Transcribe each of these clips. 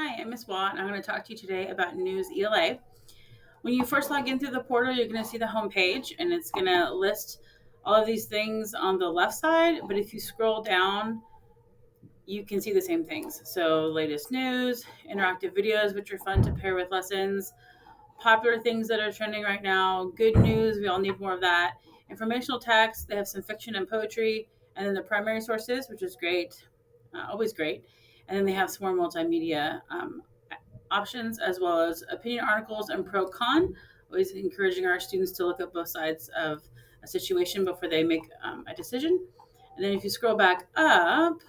Hi, I'm Miss Watt, and I'm going to talk to you today about NewsELA. When you first log in through the portal, you're going to see the home page, and it's going to list all of these things on the left side. But if you scroll down, you can see the same things. So, latest news, interactive videos, which are fun to pair with lessons, popular things that are trending right now, good news, we all need more of that, informational text, they have some fiction and poetry, and then the primary sources, which is great, always great. And then they have some more multimedia options as well as opinion articles and pro con, always encouraging our students to look at both sides of a situation before they make a decision. And then if you scroll back up,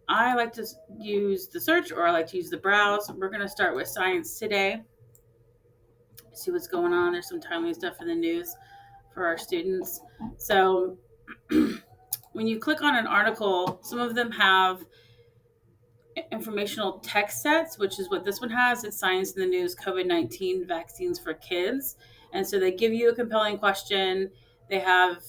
I like to use the search or I like to use the browse. We're going to start with science today, see what's going on. There's some timely stuff in the news for our students. So when you click on an article, some of them have informational text sets, which is what this one has. It's Science in the News, COVID-19 Vaccines for Kids. And so they give you a compelling question. They have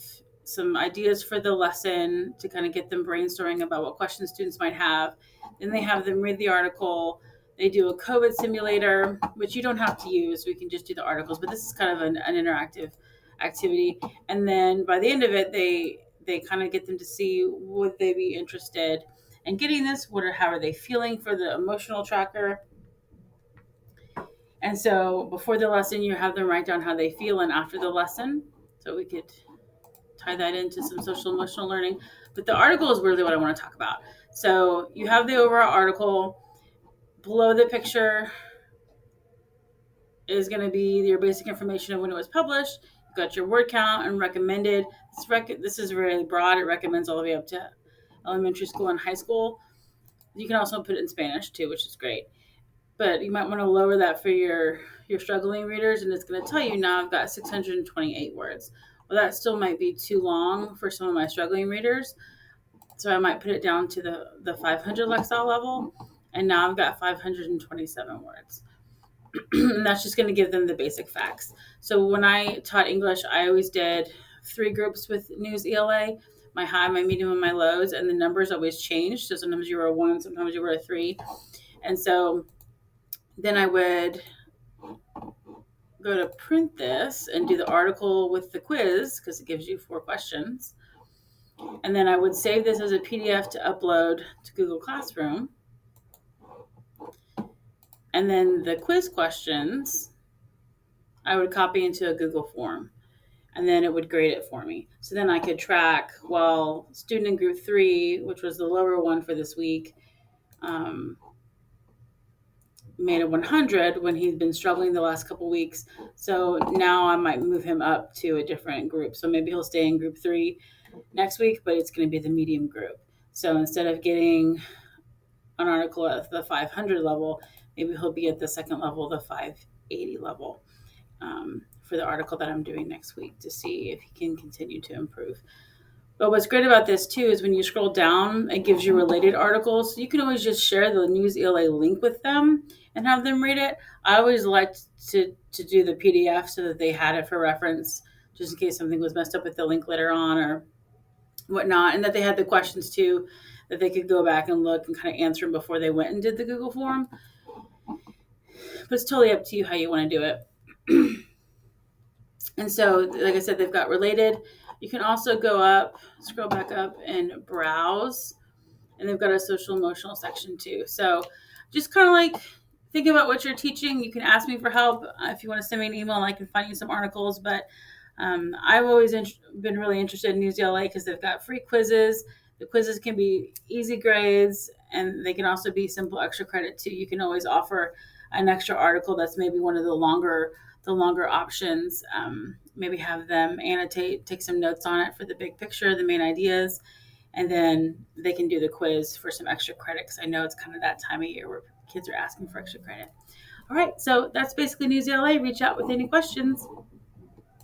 some ideas for the lesson to kind of get them brainstorming about what questions students might have. Then they have them read the article. They do a COVID simulator, which you don't have to use. We can just do the articles, but this is kind of an interactive activity. And then by the end of it, they kind of get them to see would they be interested and getting this, how are they feeling for the emotional tracker. And so before the lesson, you have them write down how they feel, and after the lesson, so we could tie that into some social emotional learning. But the article is really what I want to talk about. So you have the overall article. Below the picture is going to be your basic information of when it was published. You've got your word count and recommended. This is really broad. It recommends all the way up to elementary school and high school. You can also put it in Spanish too, which is great. But you might want to lower that for your struggling readers, and it's going to tell you now I've got 628 words. Well, that still might be too long for some of my struggling readers, so I might put it down to the 500 Lexile level, and now I've got 527 words. And that's just going to give them the basic facts. So when I taught English, I always did 3 groups with NewsELA, my high, my medium, and my lows, and the numbers always changed. So sometimes you were a 1, sometimes you were a 3. And so then I would go to print this and do the article with the quiz because it gives you 4 questions. And then I would save this as a PDF to upload to Google Classroom. And then the quiz questions, I would copy into a Google form. And then it would grade it for me. So then I could track, well, student in group 3, which was the lower one for this week, made a 100 when he'd been struggling the last couple weeks. So now I might move him up to a different group. So maybe he'll stay in group 3 next week, but it's going to be the medium group. So instead of getting an article at the 500 level, maybe he'll be at the second level, the 580 level, for the article that I'm doing next week to see if he can continue to improve. But what's great about this too is when you scroll down, it gives you related articles. So you can always just share the NewsELA link with them and have them read it. I always liked to do the PDF so that they had it for reference, just in case something was messed up with the link later on or whatnot, and that they had the questions too, that they could go back and look and kind of answer them before they went and did the Google form. But it's totally up to you how you want to do it. And so, like I said, they've got related. You can also scroll back up and browse. And they've got a social emotional section too. So just kind of like think about what you're teaching. You can ask me for help if you want to send me an email and I can find you some articles. But I've always been really interested in NewsELA because they've got free quizzes. The quizzes can be easy grades and they can also be simple extra credit too. You can always offer an extra article that's maybe one of the longer options. Maybe have them annotate, take some notes on it for the big picture, the main ideas, and then they can do the quiz for some extra credit because I know it's kind of that time of year where kids are asking for extra credit. All right, so that's basically NewsELA. Reach out with any questions.